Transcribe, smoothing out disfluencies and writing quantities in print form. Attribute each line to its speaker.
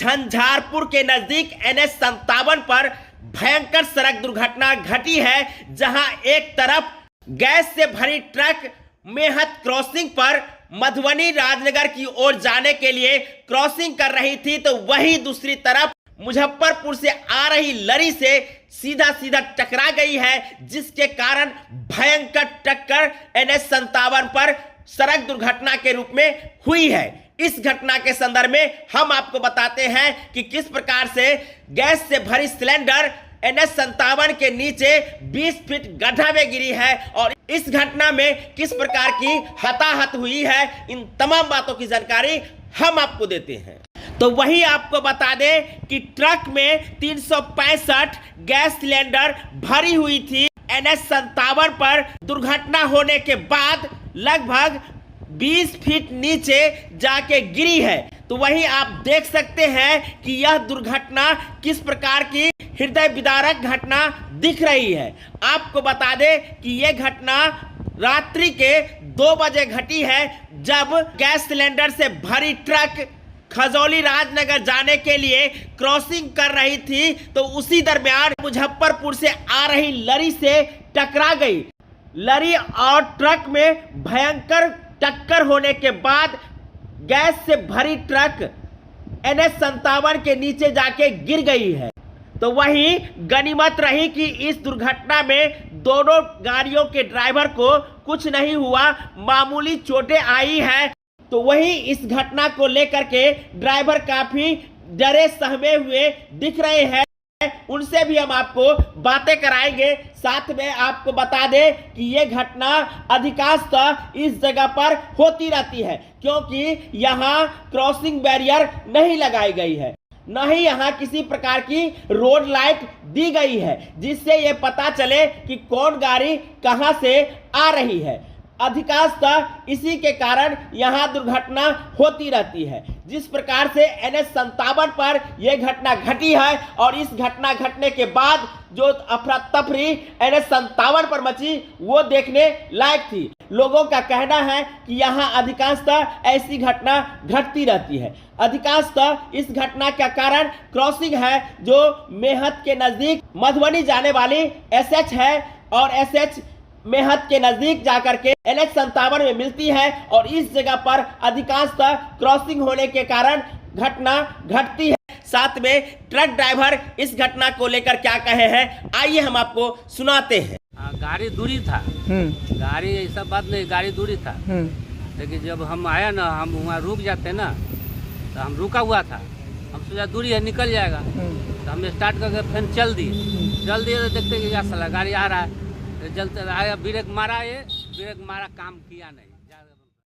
Speaker 1: झंझारपुर के नजदीक NH-57 पर भयंकर सड़क दुर्घटना घटी है, जहां एक तरफ गैस से भरी ट्रक मेहत क्रॉसिंग पर मधुबनी राजनगर की ओर जाने के लिए क्रॉसिंग कर रही थी, तो वहीं दूसरी तरफ मुजफ्फरपुर से आ रही लरी से सीधा सीधा टकरा गई है, जिसके कारण भयंकर टक्कर NH-57 पर सड़क दुर्घटना के रूप में हुई है। इस घटना के संदर्भ में हम आपको बताते हैं कि किस प्रकार से गैस से भरी सिलेंडर NH-57 के नीचे 20 फीट गड्ढा में गिरी है और इस घटना में किस प्रकार की हताहत हुई है। इन तमाम बातों की जानकारी हम आपको देते हैं। तो वही आपको बता दें कि ट्रक में 365 गैस सिलेंडर भरी हुई थी। NH-57 पर दुर्घटना होने के बाद लगभग 20 फीट नीचे जाके गिरी है। तो वही आप देख सकते हैं कि यह दुर्घटना किस प्रकार की हृदय विदारक घटना दिख रही है। आपको बता दें कि यह घटना रात्रि के 2 बजे घटी है, जब गैस सिलेंडर से भरी ट्रक खजौली राजनगर जाने के लिए क्रॉसिंग कर रही थी, तो उसी दरमियान मुजफ्फरपुर से आ रही लरी से टकरा गई। लरी और ट्रक में भयंकर टक्कर होने के बाद गैस से भरी ट्रक NH-57 के नीचे जाके गिर गई है। तो वहीं गनीमत रही कि इस दुर्घटना में दोनों गाड़ियों के ड्राइवर को कुछ नहीं हुआ, मामूली चोटें आई हैं। तो वहीं इस घटना को लेकर के ड्राइवर काफी डरे सहमे हुए दिख रहे हैं। उनसे भी हम आपको बातें कराएंगे। साथ में आपको बता दें कि ये घटना अधिकांशतः इस जगह पर होती रहती है, क्योंकि यहाँ क्रॉसिंग बैरियर नहीं लगाई गई है, न ही यहाँ किसी प्रकार की रोड लाइट दी गई है, जिससे ये पता चले कि कौन गाड़ी कहाँ से आ रही है। अधिकांशतः इसी के कारण यहाँ दुर्घटना होती रहती है। जिस प्रकार से NH-57 पर यह घटना घटी है और इस घटना घटने के बाद जो अफरा तफरी NH-57 पर मची वो देखने लायक थी। लोगों का कहना है कि यहाँ अधिकांशतः ऐसी घटना घटती रहती है। अधिकांशतः इस घटना का कारण क्रॉसिंग है, जो मेहत के नजदीक मधुबनी जाने वाली SH है और SH मेहत के नजदीक जाकर के NH-57 में मिलती है और इस जगह पर अधिकांशतः क्रॉसिंग होने के कारण घटना घटती है। साथ में ट्रक ड्राइवर इस घटना को लेकर क्या कहे हैं, आइए हम आपको सुनाते हैं।
Speaker 2: गाड़ी दूरी था, गाड़ी ऐसा बात नहीं, गाड़ी दूरी था, लेकिन जब हम आया ना, हम वहाँ रुक जाते ना, तो हम रुका हुआ था, हम सोचा दूरी है निकल जाएगा, तो हम स्टार्ट करके फिर चल दिए तो देखते कि क्या साला गाड़ी आ रहा है, जलते आया, ब्रेक मारा, ये ब्रेक मारा, काम किया नहीं।